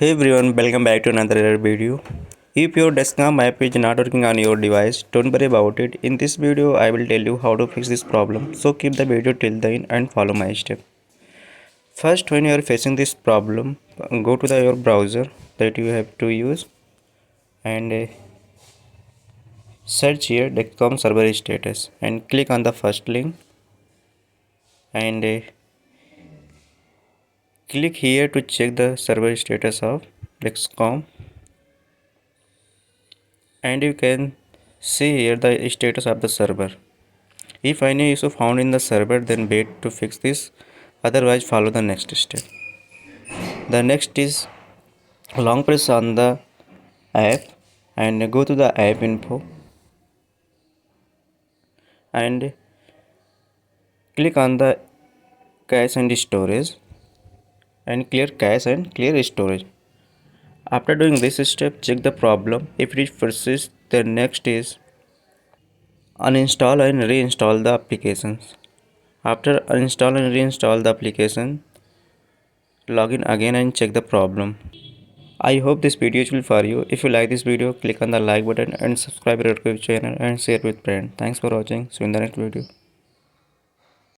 Hey everyone, welcome back to another video. If your Dexcom app is not working on your device, don't worry about it. In this video, I will tell you how to fix this problem. So keep the video till the end and follow my step. First, when you are facing this problem, go to your browser that you have to use and search here Dexcom server status and click on the first link and click here to check the server status of Dexcom, and you can see here the status of the server. If any issue found in the server, then wait to fix this, otherwise follow the next step. The next is long press on the app and go to the app info and click on the cache and storage and clear cache and clear storage. After doing this step, check the problem. If it persists, then next is uninstall and reinstall the applications. After uninstall and reinstall the application, log in again and check the problem. I hope this video is useful for you. If you like this video, click on the like button and subscribe to our YouTube channel and share with friends. Thanks for watching. See you in the next video.